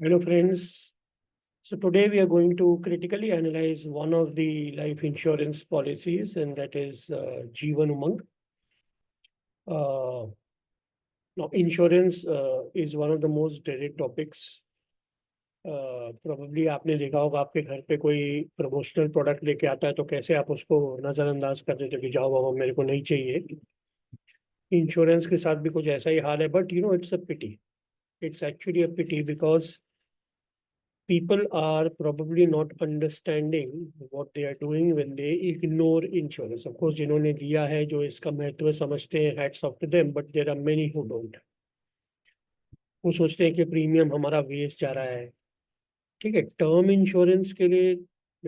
Hello, friends. So today we are going to critically analyze one of the life insurance policies, and that is Jeevan Umang. Uh, Now, insurance is one of the most dreaded topics. Probably आपने देखा होगा आपके घर पे कोई promotional product लेके आता है तो कैसे आप उसको नजरअंदाज कर देते हो कि जाओ बाबा मेरे को नहीं चाहिए। इंश्योरेंस के साथ भी कुछ ऐसा ही हाल है, but it's a pity. It's actually a pity because people are probably not understanding what they are doing when they ignore insurance. Of course, जिन्होंने लिया है जो इसका महत्व समझते हैं, hats off to them, but there are many who don't. वो सोचते हैं कि प्रीमियम हमारा वेस्ट जा रहा है. ठीक है, टर्म इंश्योरेंस के लिए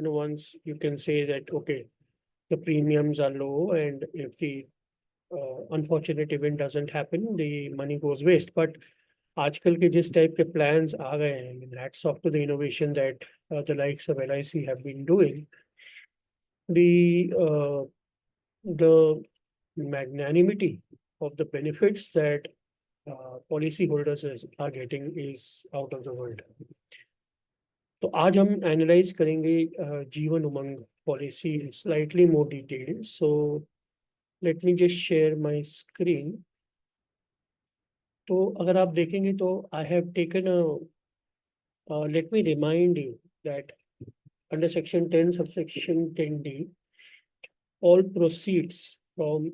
once you can say that okay, the premiums are low, and if the unfortunate event doesn't happen, the money goes waste. But आजकल के जिस टाइप के प्लान्स आ गए हैं, hats off to the innovation that the likes of LIC have been doing. The magnanimity of the benefits that policyholders are getting is out of the world. तो आज हम analyse करेंगे Jeevan Umang policy slightly more detail. So let me just share my screen. तो अगर आप देखेंगे तो I have taken let me remind you that under section 10 subsection 10d, all proceeds from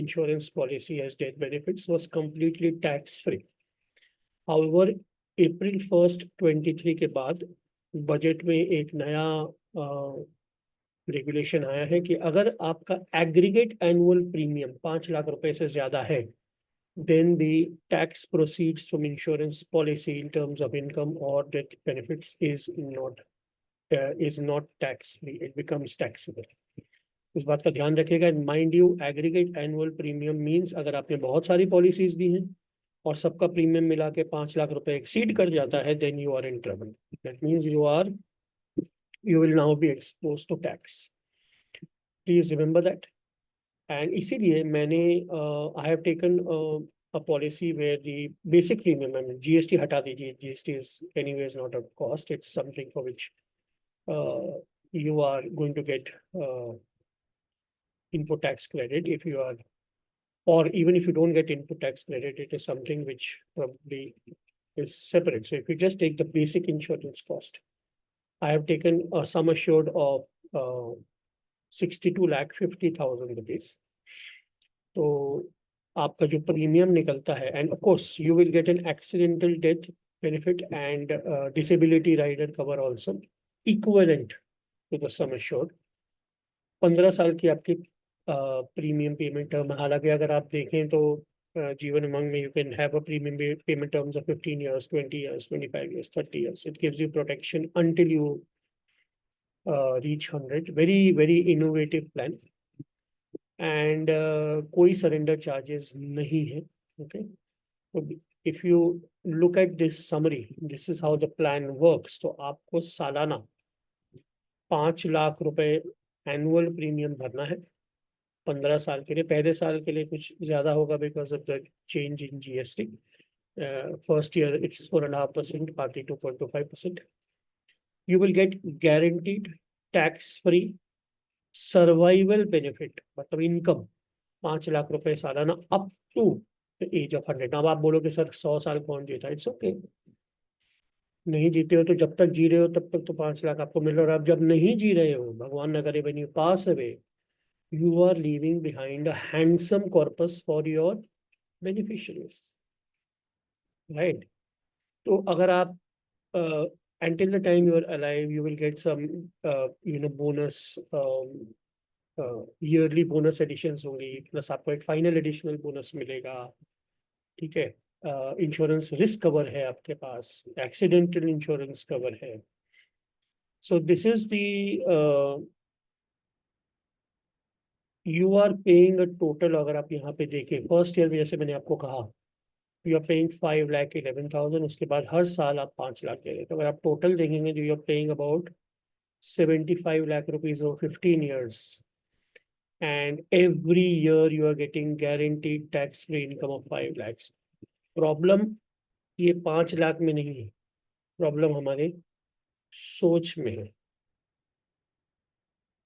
insurance policy as death benefits was completely tax free. However, April 1st 23 के बाद budget में एक नया रेगुलेशन आया है कि अगर आपका एग्रीगेट एनुअल प्रीमियम 5 लाख रुपए से ज्यादा है, then the tax proceeds from insurance policy in terms of income or death benefits is not tax free. It becomes taxable. उस बात का ध्यान रखिएगा. Mind you, aggregate annual premium means अगर आपने बहुत सारी पॉलिसीज दी हैं और सबका प्रीमियम मिला के 5 लाख रुपए एक्सीड कर जाता है, then you are in trouble. That means you will now be exposed to tax. Please remember that. And इसीलिए मैंने I have taken a policy where the basic premium, I mean GST हटा दीजिए, GST is anyways not a cost, it's something for which you are going to get input tax credit if you are, or even if you don't get input tax credit, it is something which probably is separate. So if you just take the basic insurance cost, I have taken a sum assured of 62,50,000 rupees. तो आपका जो premium निकलता है, and of course you will get an accidental death benefit and disability rider cover also equivalent to the sum assured. 15 साल की आपकी premium payment term. हालांकि अगर आप देखें तो जीवन उमंग में you can have a premium payment terms of 15 years, 20 years, 25 years, 30 years. It gives you protection until you reach 100. Very, very innovative plan. And कोई surrender charges नहीं है. Okay. So if you look at this summary, this is how the plan works. तो आपको सालाना 5 लाख रुपए annual premium भरना है 15 साल के लिए. पहले साल के लिए कुछ ज्यादा होगा because of the change in GST. First year it's 4.5%, बाकी 2.25%. You will get guaranteed tax free survival benefit, मतलब इनकम 5 लाख रुपए सालाना up to the age of 100. अब आप बोलोगे सर 100 साल कौन जीता. इट्स ओके, नहीं जीते हो तो जब तक जी रहे हो तब तक तो 5 लाख आपको मिल रहा है. अब जब नहीं जी रहे हो, भगवान न करे, when you pass away, you are leaving behind a handsome corpus for your beneficiaries, right. तो अगर आप until the time you are alive, you will get some bonus, yearly bonus additions होंगी, प्लस आपको एक फाइनल एडिशनल बोनस मिलेगा. ठीक है, insurance risk cover है आपके पास, एक्सीडेंटल इंश्योरेंस कवर है. So this is the you are paying a total. अगर आप यहाँ पे देखें फर्स्ट ईयर में, जैसे मैंने आपको कहा, यू आर पेइंग 5,11,000. उसके बाद हर साल आप 5 लाख दे रहे हैं. तो अगर आप टोटल देखेंगे तो you are paying about 75 lakh rupees over 15 years. And every year you are getting guaranteed tax-free income of 5 lakhs. Problem, ये 5 लाख में नहीं है, प्रॉब्लम हमारे सोच में है।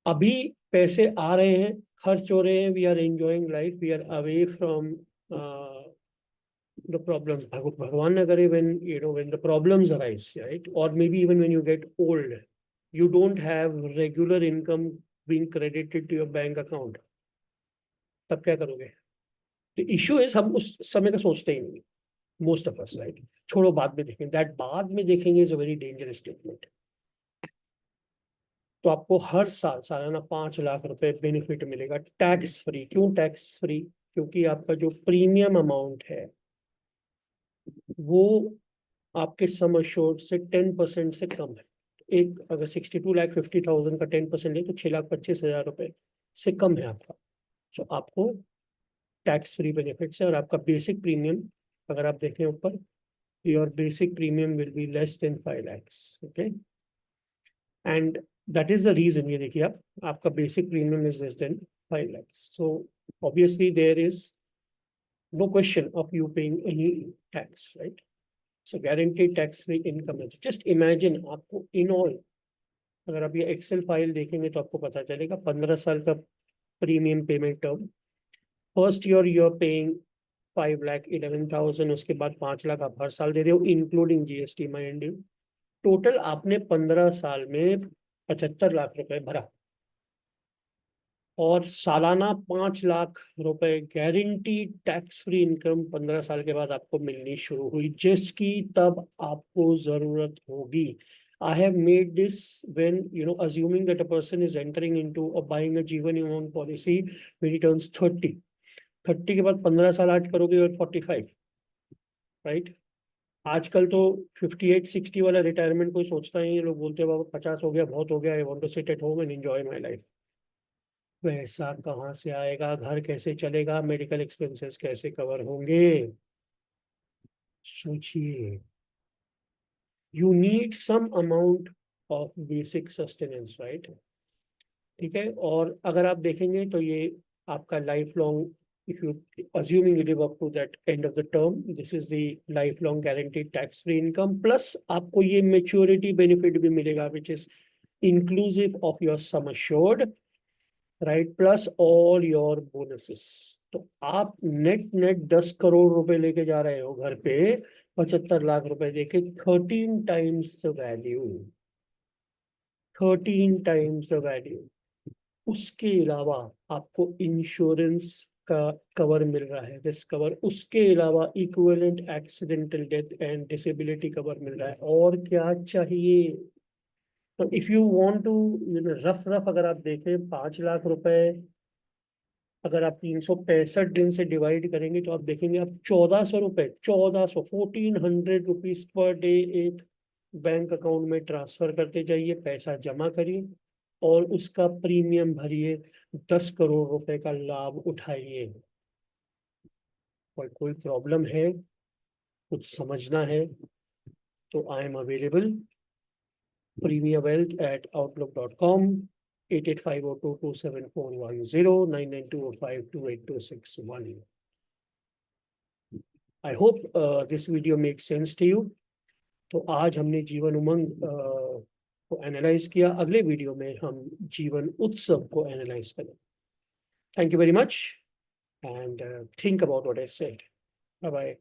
अभी पैसे आ रहे हैं, खर्च हो रहे हैं, we are enjoying life, we are away from the problems. Bhagwan na kare, when when the problems arise, right? Or maybe even when you get old, you don't have regular income being credited to your bank account. तब क्या करोगे? The issue is हम उस समय का सोचते ही नहीं, most of us, right? छोड़ो बाद में देखेंगे, that बाद में देखेंगे is a very dangerous statement. तो आपको हर साल सालाना 5 लाख रुपए बेनिफिट मिलेगा टैक्स फ्री। क्यों टैक्स फ्री? क्योंकि आपका जो प्रीमियम अमाउंट है वो आपके सम एश्योर्ड से 10% से कम है। एक अगर 62,50,000 का 10% है तो 6,25,000 रुपए से कम है आपका। तो आपको टैक्स फ्री बेनिफिट्स है। और आपका बेसिक प्रीमियम अगर आप देखें ऊपर, your basic premium will be less than 5 lakhs, okay. And that is the reason, ये देखिए आप, आपका basic premium is less than 5 lakhs, so obviously there is no question of you paying any tax, right? So guaranteed tax free income है। Just imagine आपको in all, अगर आप ये Excel file देखेंगे तो आपको पता चलेगा 15 साल का premium payment term. First year you are paying 5,11,000, उसके बाद 5 लाख आप हर साल दे रहे हो including GST mind you. Total आपने 15 साल में 75 लाख रुपए भरा और सालाना 5 लाख रुपए गारंटीड टैक्स फ्री इनकम 15 साल के बाद आपको मिलनी शुरू हुई, जिसकी तब आपको जरूरत होगी। I have made this when, assuming that a person is entering into or buying a Jeevan Umang policy when he turns 30. 30 के बाद 15 साल ऐड करोगे और 45, राइट? आजकल तो 58-60 वाला रिटायरमेंट कोई सोचता ही नहीं, लोग बोलते हैं बाबा 50 हो गया, बहुत हो गया, I want to sit at home and enjoy my life. पैसा कहाँ से आएगा? घर कैसे चलेगा? मेडिकल एक्सपेंसेस कैसे कवर होंगे? सोचिए। You need some amount of basic sustenance, right? ठीक है। और अगर आप देखेंगे तो ये आपका life long, if you assuming you live up to that end of the term, this is the lifelong guaranteed tax free income, plus आपको ये maturity benefit भी मिलेगा, which is inclusive of your sum assured, right, plus all your bonuses। तो आप net 10 crore रुपए लेके जा रहे हो घर पे 75 लाख रुपए देके, 13 times the value, 13 times the value. उसके अलावा आपको इंश्योरेंस का कवर मिल रहा है, रिस्क कवर, उसके अलावा equivalent accidental death and disability cover मिल रहा है। और क्या चाहिए? तो if you want to, rough अगर आप देखें 5 लाख रुपए अगर आप 365 दिन से डिवाइड करेंगे तो आप देखेंगे आप 1,400 रुपए, 1,400 पर डे एक बैंक अकाउंट में ट्रांसफर करते जाइए, पैसा जमा करिए और उसका प्रीमियम भरिए, 10 करोड़ रुपए का लाभ उठाइए। और कोई प्रॉब्लम है, कुछ समझना है तो I am available, premiawealth@outlook.com, 8850227410, 9920528261। I hope this video makes sense to you। तो आज हमने जीवन उमंग को एनालाइज किया, अगले वीडियो में हम जीवन उत्सव को एनालाइज करें। Thank you very much and think about what I said. Bye bye.